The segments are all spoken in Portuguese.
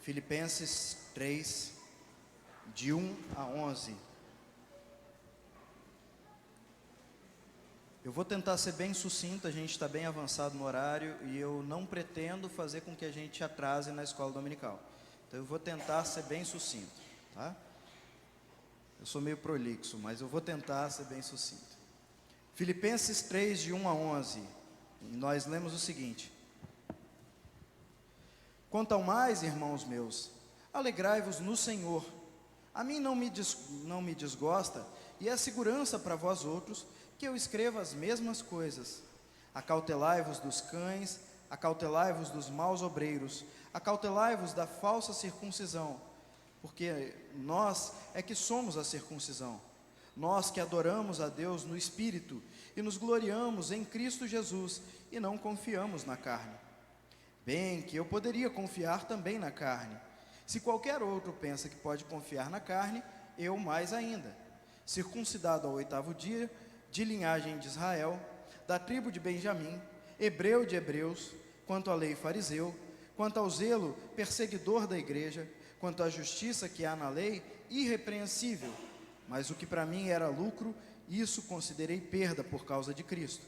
Filipenses 3, de 1 a 11. Eu vou tentar ser bem sucinto, a gente está bem avançado no horário e eu não pretendo fazer com que a gente atrase na escola dominical. Então eu vou tentar ser bem sucinto, tá? Eu sou meio prolixo, mas eu vou tentar ser bem sucinto. Filipenses 3, de 1 a 11, e nós lemos o seguinte: Quanto ao mais, irmãos meus, alegrai-vos no Senhor. A mim não me desgosta, e é segurança para vós outros, que eu escreva as mesmas coisas. Acautelai-vos dos cães, acautelai-vos dos maus obreiros, acautelai-vos da falsa circuncisão, porque nós é que somos a circuncisão, nós que adoramos a Deus no Espírito, e nos gloriamos em Cristo Jesus, e não confiamos na carne. Bem que eu poderia confiar também na carne. Se qualquer outro pensa que pode confiar na carne, eu mais ainda. Circuncidado ao 8º dia, de linhagem de Israel, da tribo de Benjamim, hebreu de hebreus, quanto à lei fariseu, quanto ao zelo perseguidor da igreja, quanto à justiça que há na lei, irrepreensível. Mas o que para mim era lucro, isso considerei perda por causa de Cristo.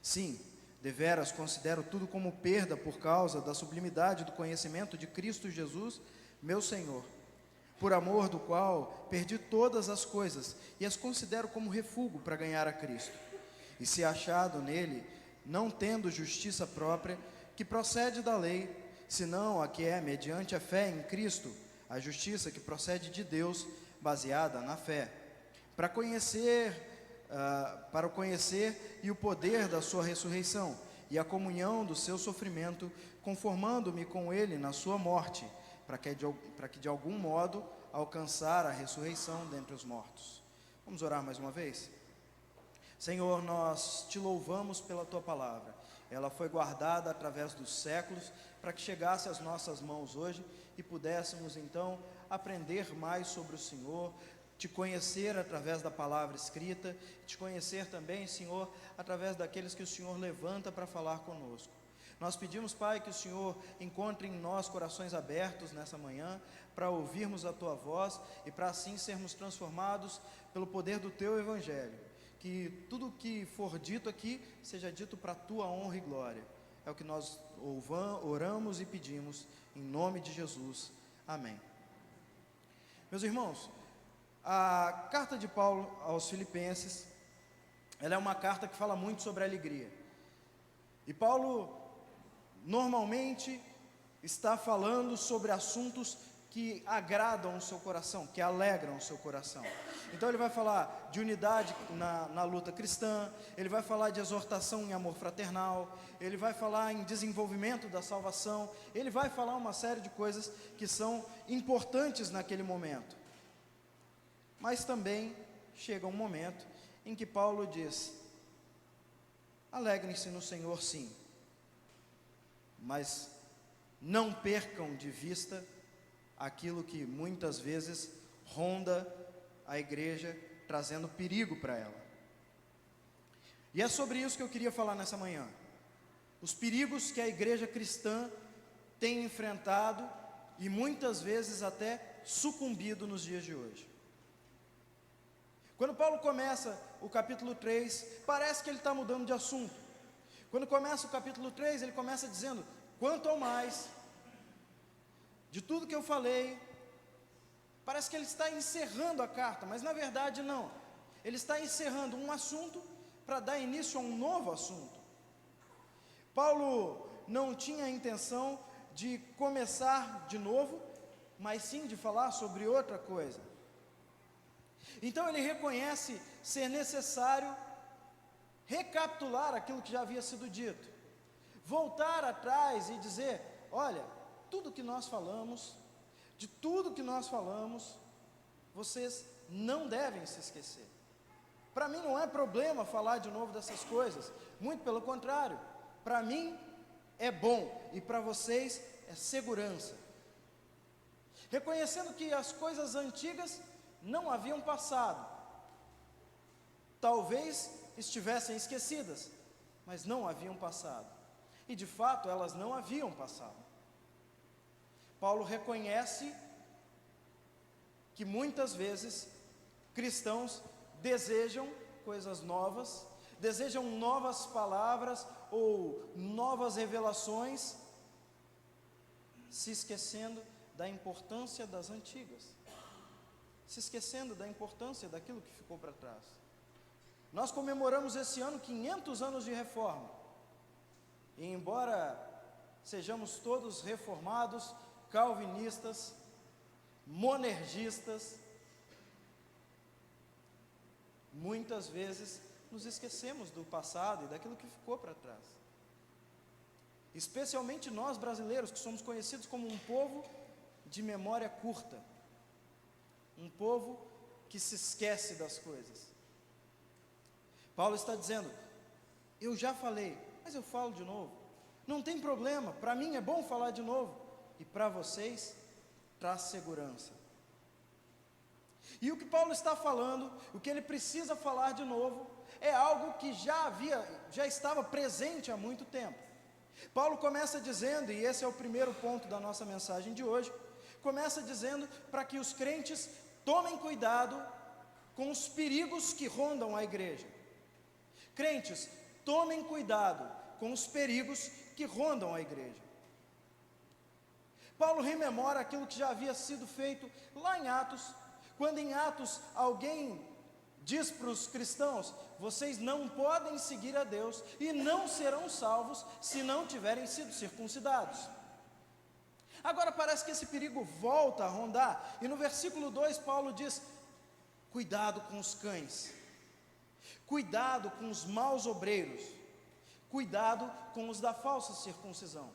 Sim, deveras considero tudo como perda por causa da sublimidade do conhecimento de Cristo Jesus, meu Senhor, por amor do qual perdi todas as coisas e as considero como refúgio para ganhar a Cristo. E se achado nele, não tendo justiça própria, que procede da lei, senão a que é mediante a fé em Cristo, a justiça que procede de Deus, baseada na fé, para o conhecer e o poder da sua ressurreição, e a comunhão do seu sofrimento, conformando-me com ele na sua morte, para que de algum modo alcançar a ressurreição dentre os mortos. Vamos orar mais uma vez? Senhor, nós te louvamos pela tua palavra. Ela foi guardada através dos séculos para que chegasse às nossas mãos hoje e pudéssemos então aprender mais sobre o Senhor, te conhecer através da palavra escrita, te conhecer também, Senhor, através daqueles que o Senhor levanta para falar conosco. Nós pedimos, Pai, que o Senhor encontre em nós corações abertos nessa manhã, para ouvirmos a Tua voz e para assim sermos transformados pelo poder do Teu Evangelho. Que tudo o que for dito aqui, seja dito para a Tua honra e glória. É o que nós oramos e pedimos, em nome de Jesus. Amém. Meus irmãos, a carta de Paulo aos Filipenses, ela é uma carta que fala muito sobre alegria. E Paulo normalmente está falando sobre assuntos que agradam o seu coração, que alegram o seu coração. Então ele vai falar de unidade na luta cristã, ele vai falar de exortação em amor fraternal, ele vai falar em desenvolvimento da salvação, ele vai falar uma série de coisas que são importantes naquele momento. Mas também chega um momento em que Paulo diz: alegrem-se no Senhor, sim, mas não percam de vista aquilo que muitas vezes ronda a igreja, trazendo perigo para ela. E é sobre isso que eu queria falar nessa manhã. Os perigos que a igreja cristã tem enfrentado e muitas vezes até sucumbido nos dias de hoje. Quando Paulo começa o capítulo 3, parece que ele está mudando de assunto. Quando começa o capítulo 3, ele começa dizendo: quanto ao mais, de tudo que eu falei, parece que ele está encerrando a carta, mas na verdade não. Ele está encerrando um assunto para dar início a um novo assunto. Paulo não tinha a intenção de começar de novo, mas sim de falar sobre outra coisa. Então ele reconhece ser necessário recapitular aquilo que já havia sido dito, voltar atrás e dizer: olha, tudo que nós falamos, de tudo que nós falamos, vocês não devem se esquecer. Para mim não é problema falar de novo dessas coisas, muito pelo contrário, para mim é bom e para vocês é segurança. Reconhecendo que as coisas antigas não haviam passado, talvez estivessem esquecidas, mas não haviam passado, e de fato elas não haviam passado. Paulo reconhece que muitas vezes cristãos desejam coisas novas, desejam novas palavras ou novas revelações, se esquecendo da importância das antigas, se esquecendo da importância daquilo que ficou para trás. Nós comemoramos esse ano 500 anos de reforma, e embora sejamos todos reformados, calvinistas, monergistas, muitas vezes nos esquecemos do passado e daquilo que ficou para trás. Especialmente nós brasileiros, que somos conhecidos como um povo de memória curta, um povo que se esquece das coisas. Paulo está dizendo: eu já falei, mas eu falo de novo, não tem problema, para mim é bom falar de novo, e para vocês traz segurança. E o que Paulo está falando, o que ele precisa falar de novo, é algo que já estava presente há muito tempo. Paulo começa dizendo, e esse é o primeiro ponto da nossa mensagem de hoje, começa dizendo para que os crentes tomem cuidado com os perigos que rondam a igreja. Crentes, tomem cuidado com os perigos que rondam a igreja. Paulo rememora aquilo que já havia sido feito lá em Atos, quando em Atos alguém diz para os cristãos: vocês não podem seguir a Deus e não serão salvos se não tiverem sido circuncidados. Agora parece que esse perigo volta a rondar, e no versículo 2 Paulo diz: cuidado com os cães, cuidado com os maus obreiros, cuidado com os da falsa circuncisão.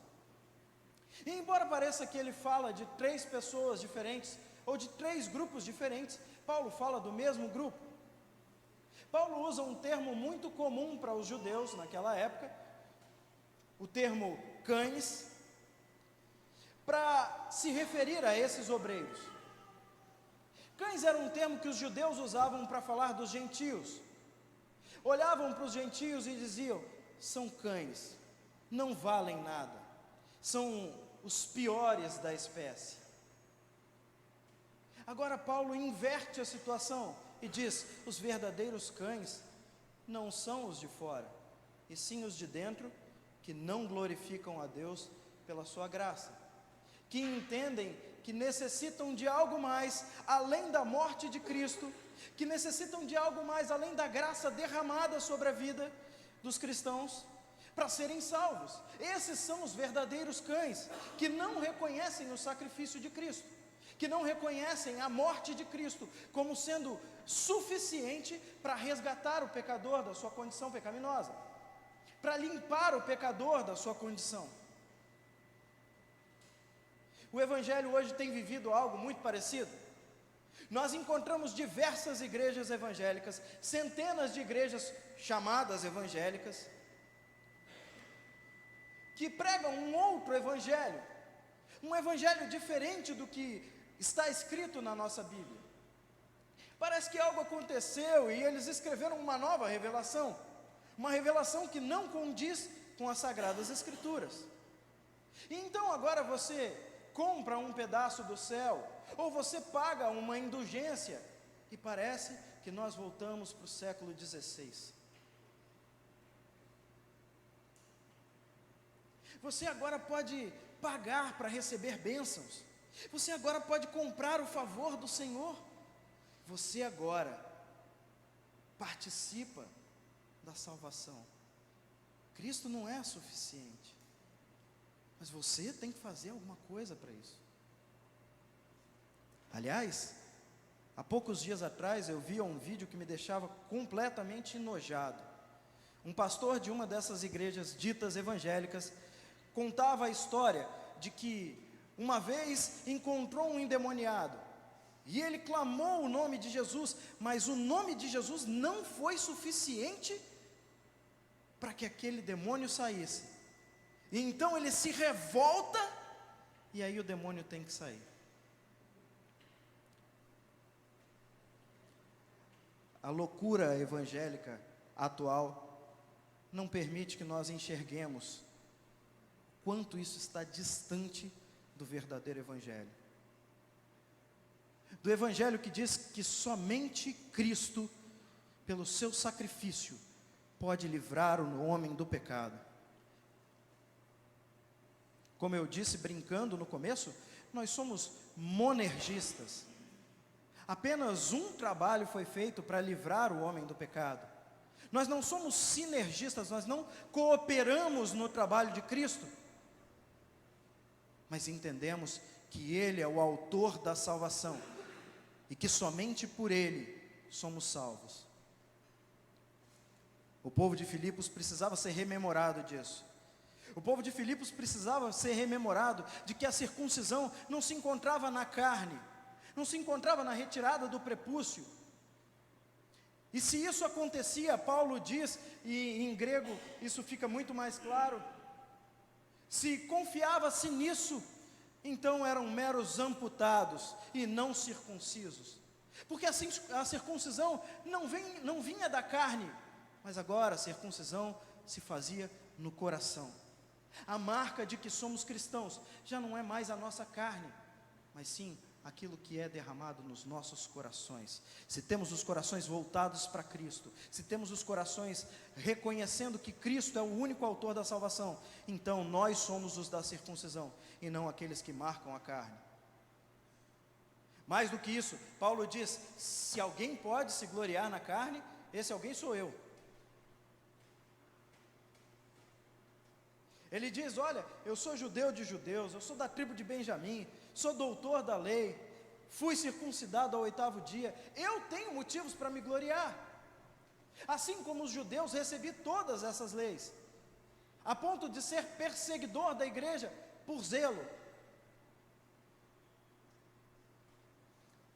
E embora pareça que ele fala de 3 pessoas diferentes, ou de 3 grupos diferentes, Paulo fala do mesmo grupo. Paulo usa um termo muito comum para os judeus naquela época, o termo cães, para se referir a esses obreiros. Cães era um termo que os judeus usavam para falar dos gentios. Olhavam para os gentios e diziam: são cães, não valem nada, são os piores da espécie. Agora Paulo inverte a situação e diz: os verdadeiros cães não são os de fora, e sim os de dentro, que não glorificam a Deus pela sua graça, que entendem que necessitam de algo mais além da morte de Cristo, que necessitam de algo mais além da graça derramada sobre a vida dos cristãos, para serem salvos. Esses são os verdadeiros cães, que não reconhecem o sacrifício de Cristo, que não reconhecem a morte de Cristo como sendo suficiente para resgatar o pecador da sua condição pecaminosa, para limpar o pecador da sua condição. O Evangelho hoje tem vivido algo muito parecido. Nós encontramos diversas igrejas evangélicas, centenas de igrejas chamadas evangélicas, que pregam um outro evangelho, um evangelho diferente do que está escrito na nossa Bíblia. Parece que algo aconteceu e eles escreveram uma nova revelação, uma revelação que não condiz com as Sagradas Escrituras. E então agora você compra um pedaço do céu, ou você paga uma indulgência, e parece que nós voltamos para o século XVI. Você agora pode pagar para receber bênçãos, você agora pode comprar o favor do Senhor, você agora participa da salvação. Cristo não é suficiente, mas você tem que fazer alguma coisa para isso. Aliás, há poucos dias atrás eu vi um vídeo que me deixava completamente enojado. Um pastor de uma dessas igrejas ditas evangélicas contava a história de que uma vez encontrou um endemoniado e ele clamou o nome de Jesus, mas o nome de Jesus não foi suficiente para que aquele demônio saísse. E então ele se revolta e aí o demônio tem que sair. A loucura evangélica atual não permite que nós enxerguemos quanto isso está distante do verdadeiro Evangelho. Do Evangelho que diz que somente Cristo, pelo seu sacrifício, pode livrar o homem do pecado. Como eu disse brincando no começo, nós somos monergistas. Apenas um trabalho foi feito para livrar o homem do pecado. Nós não somos sinergistas, nós não cooperamos no trabalho de Cristo, mas entendemos que Ele é o autor da salvação e que somente por Ele somos salvos. O povo de Filipos precisava ser rememorado disso. O povo de Filipos precisava ser rememorado de que a circuncisão não se encontrava na carne, não se encontrava na retirada do prepúcio. E se isso acontecia, Paulo diz, e em grego isso fica muito mais claro, se confiava-se nisso, então eram meros amputados e não circuncisos. Porque a circuncisão não vinha da carne, mas agora a circuncisão se fazia no coração. A marca de que somos cristãos já não é mais a nossa carne, mas sim aquilo que é derramado nos nossos corações. Se temos os corações voltados para Cristo, se temos os corações reconhecendo que Cristo é o único autor da salvação, então nós somos os da circuncisão e não aqueles que marcam a carne. Mais do que isso, Paulo diz: se alguém pode se gloriar na carne, esse alguém sou eu. Ele diz: olha, eu sou judeu de judeus, eu sou da tribo de Benjamim, sou doutor da lei, fui circuncidado ao 8º dia, eu tenho motivos para me gloriar. Assim como os judeus, recebi todas essas leis, a ponto de ser perseguidor da igreja por zelo.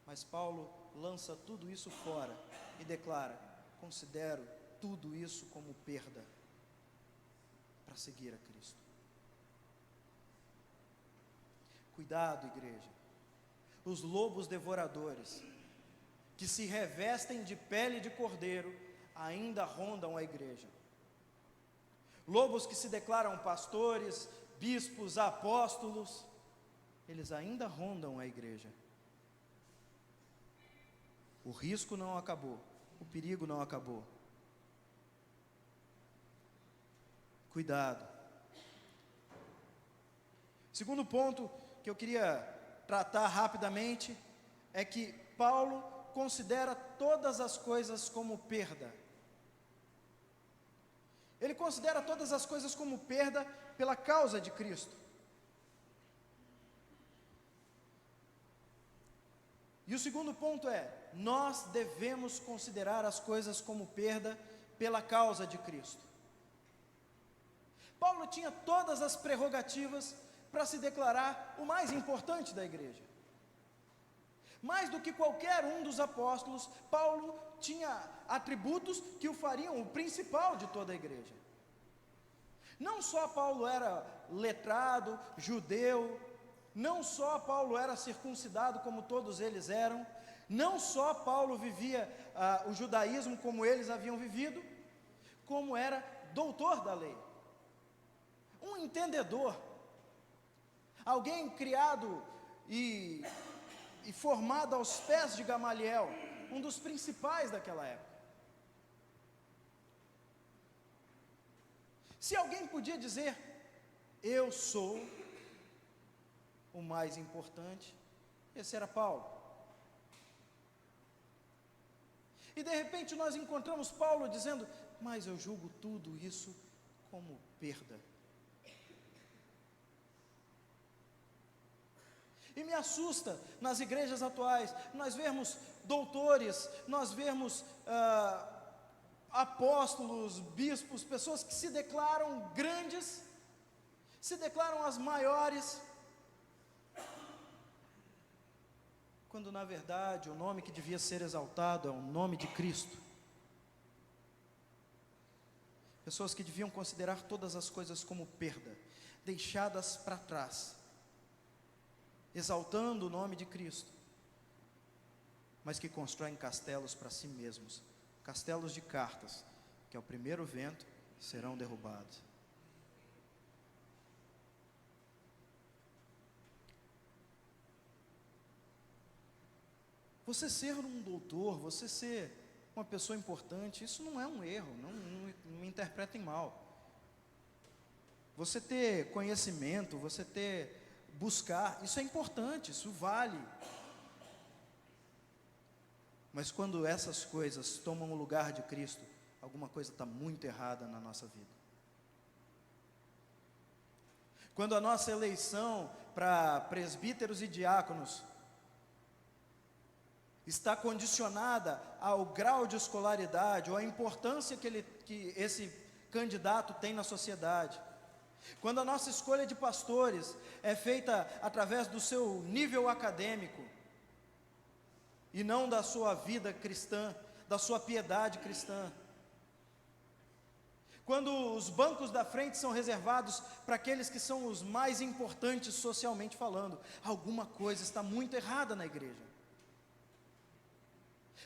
Mas Paulo lança tudo isso fora e declara: considero tudo isso como perda para seguir a Cristo. Cuidado, igreja. Os lobos devoradores, que se revestem de pele de cordeiro, ainda rondam a igreja. Lobos que se declaram pastores, bispos, apóstolos, eles ainda rondam a igreja. O risco não acabou, o perigo não acabou. Cuidado. Segundo ponto que eu queria tratar rapidamente é que Paulo considera todas as coisas como perda. Ele considera todas as coisas como perda pela causa de Cristo. E o segundo ponto é: nós devemos considerar as coisas como perda pela causa de Cristo. Paulo tinha todas as prerrogativas para se declarar o mais importante da igreja. Mais do que qualquer um dos apóstolos, Paulo tinha atributos que o fariam o principal de toda a igreja. Não só Paulo era letrado, judeu, não só Paulo era circuncidado como todos eles eram, não só Paulo vivia o judaísmo como eles haviam vivido, como era doutor da lei, um entendedor, alguém criado e formado aos pés de Gamaliel, um dos principais daquela época. Se alguém podia dizer: eu sou o mais importante, esse era Paulo. E de repente nós encontramos Paulo dizendo: mas eu julgo tudo isso como perda. E me assusta nas igrejas atuais nós vermos doutores, nós vermos apóstolos, bispos, pessoas que se declaram grandes, se declaram as maiores, quando na verdade o nome que devia ser exaltado é o nome de Cristo. Pessoas que deviam considerar todas as coisas como perda, deixadas para trás, exaltando o nome de Cristo, mas que constroem castelos para si mesmos, castelos de cartas, que ao primeiro vento serão derrubados. Você ser um doutor, você ser uma pessoa importante, isso não é um erro, não me interpretem mal. Você ter conhecimento, você buscar, isso é importante, isso vale. Mas quando essas coisas tomam o lugar de Cristo, alguma coisa está muito errada na nossa vida. Quando a nossa eleição para presbíteros e diáconos está condicionada ao grau de escolaridade, ou à importância que esse candidato tem na sociedade. Quando a nossa escolha de pastores é feita através do seu nível acadêmico, e não da sua vida cristã, da sua piedade cristã. Quando os bancos da frente são reservados para aqueles que são os mais importantes socialmente falando, alguma coisa está muito errada na igreja.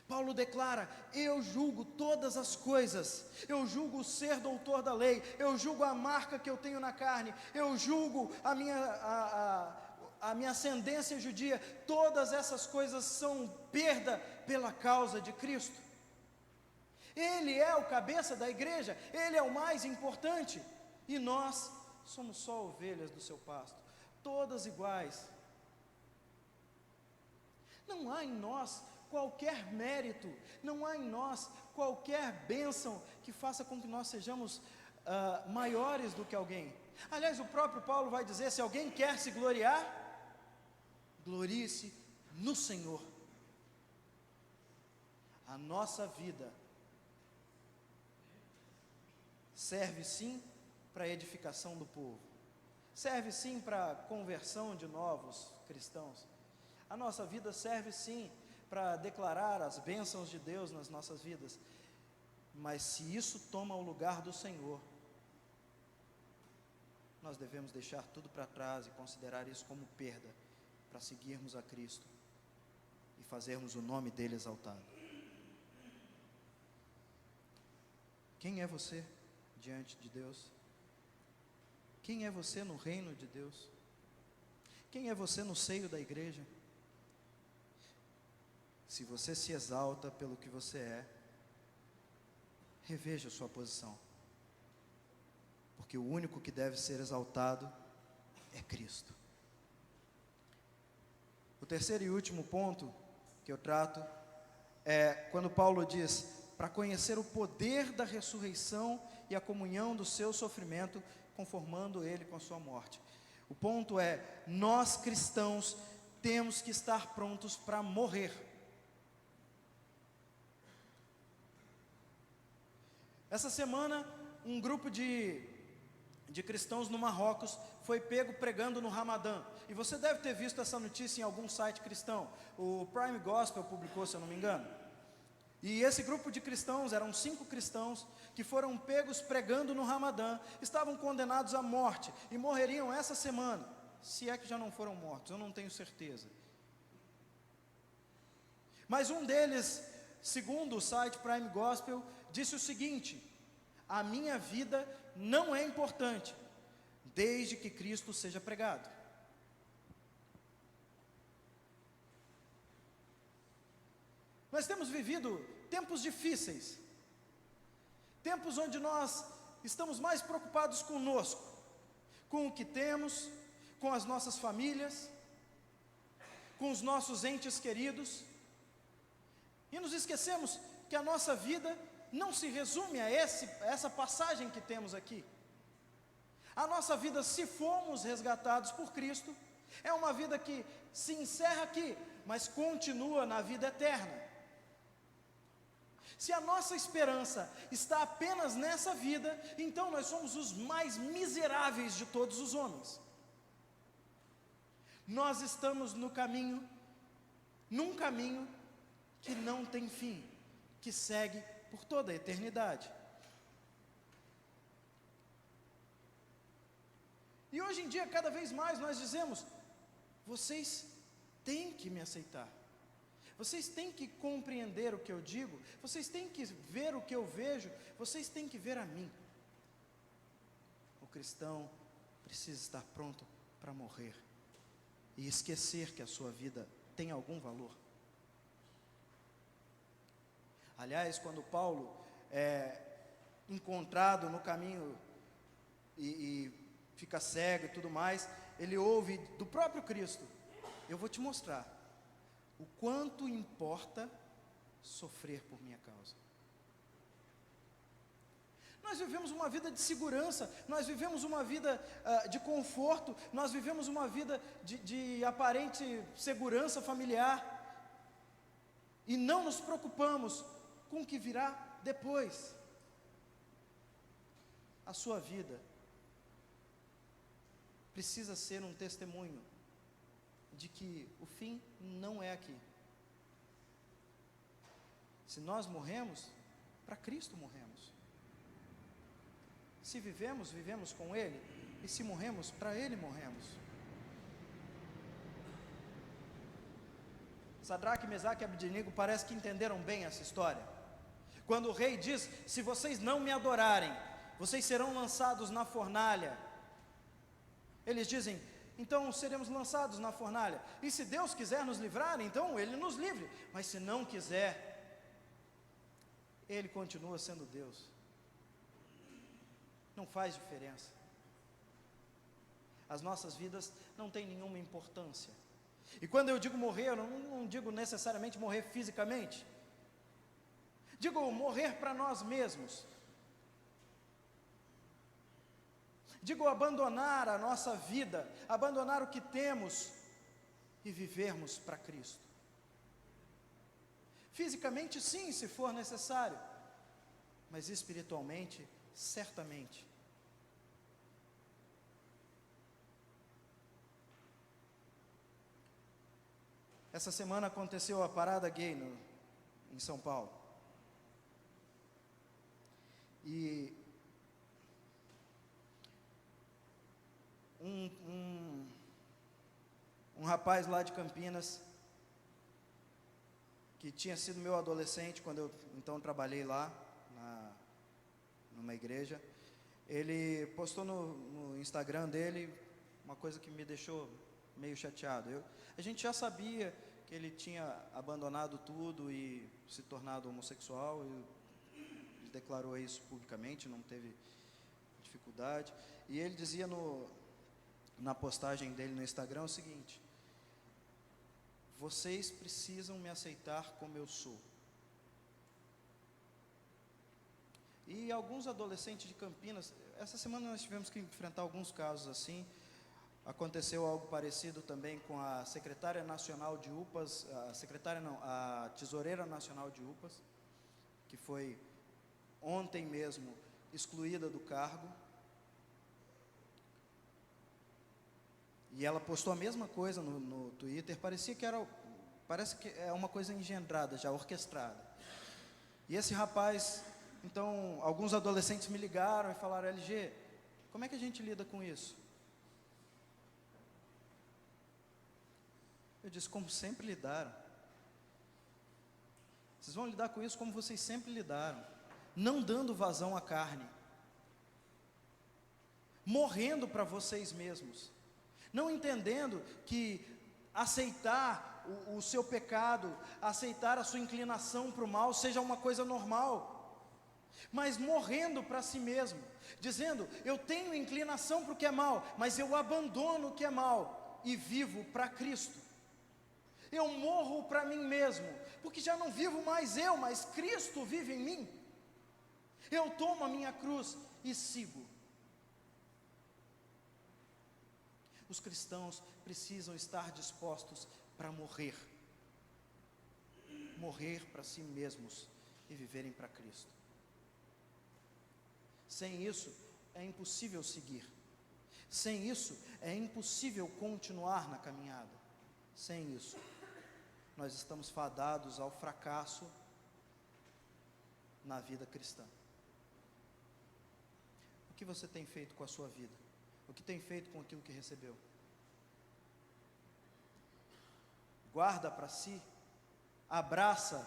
Paulo declara: eu julgo todas as coisas, eu julgo ser doutor da lei, eu julgo a marca que eu tenho na carne, eu julgo a minha ascendência judia, todas essas coisas são perda pela causa de Cristo. Ele é o cabeça da igreja, Ele é o mais importante, e nós somos só ovelhas do seu pasto, todas iguais. Não há em nós qualquer mérito, não há em nós qualquer bênção que faça com que nós sejamos maiores do que alguém. Aliás, o próprio Paulo vai dizer: se alguém quer se gloriar, glorie-se no Senhor. A nossa vida serve sim para a edificação do povo, serve sim para a conversão de novos cristãos. A nossa vida serve sim para declarar as bênçãos de Deus nas nossas vidas, mas se isso toma o lugar do Senhor, nós devemos deixar tudo para trás e considerar isso como perda, para seguirmos a Cristo e fazermos o nome dele exaltado. Quem é você diante de Deus? Quem é você no reino de Deus? Quem é você no seio da igreja? Se você se exalta pelo que você é, reveja a sua posição, porque o único que deve ser exaltado é Cristo. O terceiro e último ponto que eu trato é quando Paulo diz: para conhecer o poder da ressurreição e a comunhão do seu sofrimento, conformando ele com a sua morte. O ponto é: nós cristãos temos que estar prontos para morrer. Essa semana, um grupo de cristãos no Marrocos foi pego pregando no Ramadã, e você deve ter visto essa notícia em algum site cristão. O Prime Gospel publicou, se eu não me engano. E esse grupo de cristãos, eram 5 cristãos, que foram pegos pregando no Ramadã, estavam condenados à morte, e morreriam essa semana, se é que já não foram mortos, eu não tenho certeza. Mas um deles, segundo o site Prime Gospel, disse o seguinte: a minha vida não é importante, desde que Cristo seja pregado. Nós temos vivido tempos difíceis, tempos onde nós estamos mais preocupados conosco, com o que temos, com as nossas famílias, com os nossos entes queridos, e nos esquecemos que a nossa vida não se resume a essa passagem que temos aqui. A nossa vida, se formos resgatados por Cristo, é uma vida que se encerra aqui, mas continua na vida eterna. Se a nossa esperança está apenas nessa vida, então nós somos os mais miseráveis de todos os homens. Nós estamos num caminho que não tem fim, que segue por toda a eternidade. E hoje em dia, cada vez mais nós dizemos: vocês têm que me aceitar, vocês têm que compreender o que eu digo, vocês têm que ver o que eu vejo, vocês têm que ver a mim. O cristão precisa estar pronto para morrer e esquecer que a sua vida tem algum valor. Aliás, quando Paulo é encontrado no caminho e fica cego e tudo mais, ele ouve do próprio Cristo: eu vou te mostrar o quanto importa sofrer por minha causa. Nós vivemos uma vida de segurança, nós vivemos uma vida de conforto, nós vivemos uma vida de aparente segurança familiar, e não nos preocupamos com o que virá depois. A sua vida precisa ser um testemunho de que o fim não é aqui. Se nós morremos, para Cristo morremos. Se vivemos, vivemos com Ele, e se morremos, para Ele morremos. Sadraque, Mesaque e Abdenego parece que entenderam bem essa história. Quando o rei diz: se vocês não me adorarem, vocês serão lançados na fornalha. Eles dizem: então seremos lançados na fornalha. E se Deus quiser nos livrar, então Ele nos livre. Mas se não quiser, Ele continua sendo Deus. Não faz diferença. As nossas vidas não têm nenhuma importância. E quando eu digo morrer, eu não digo necessariamente morrer fisicamente. Digo morrer para nós mesmos. Digo abandonar a nossa vida, abandonar o que temos e vivermos para Cristo. Fisicamente, sim, se for necessário, mas espiritualmente, certamente. Essa semana aconteceu a parada gay em São Paulo. E um rapaz lá de Campinas, que tinha sido meu adolescente quando eu então trabalhei lá, numa igreja, ele postou no Instagram dele uma coisa que me deixou meio chateado. A gente já sabia que ele tinha abandonado tudo e se tornado homossexual, ele declarou isso publicamente, não teve dificuldade, e ele dizia na postagem dele no Instagram o seguinte: vocês precisam me aceitar como eu sou. E alguns adolescentes de Campinas, essa semana nós tivemos que enfrentar alguns casos assim. Aconteceu algo parecido também com a secretária nacional de UPAs, a tesoureira nacional de UPAs, que foi ontem mesmo excluída do cargo. E ela postou a mesma coisa no Twitter, parece que é uma coisa engendrada, já orquestrada. E esse rapaz, então, alguns adolescentes me ligaram e falaram: LG, como é que a gente lida com isso? Eu disse: como sempre lidaram. Vocês vão lidar com isso como vocês sempre lidaram, não dando vazão à carne, morrendo para vocês mesmos, não entendendo que aceitar o seu pecado, aceitar a sua inclinação para o mal seja uma coisa normal, mas morrendo para si mesmo, dizendo: eu tenho inclinação para o que é mal, mas eu abandono o que é mal e vivo para Cristo. Eu morro para mim mesmo, porque já não vivo mais eu, mas Cristo vive em mim. Eu tomo a minha cruz e sigo. Os cristãos precisam estar dispostos para morrer para si mesmos e viverem para Cristo. Sem isso, é impossível seguir. Sem isso, é impossível continuar na caminhada. Sem isso, nós estamos fadados ao fracasso na vida cristã. O que você tem feito com a sua vida? O que tem feito com aquilo que recebeu? Guarda para si? Abraça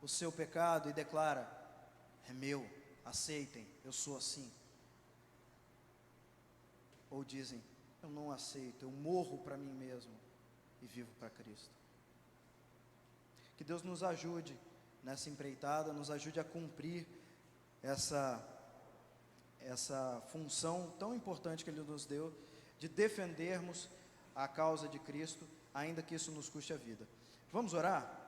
o seu pecado e declara: é meu, aceitem, eu sou assim? Ou dizem: eu não aceito, eu morro para mim mesmo e vivo para Cristo? Que Deus nos ajude nessa empreitada, nos ajude a cumprir essa função tão importante que Ele nos deu, de defendermos a causa de Cristo, ainda que isso nos custe a vida. Vamos orar?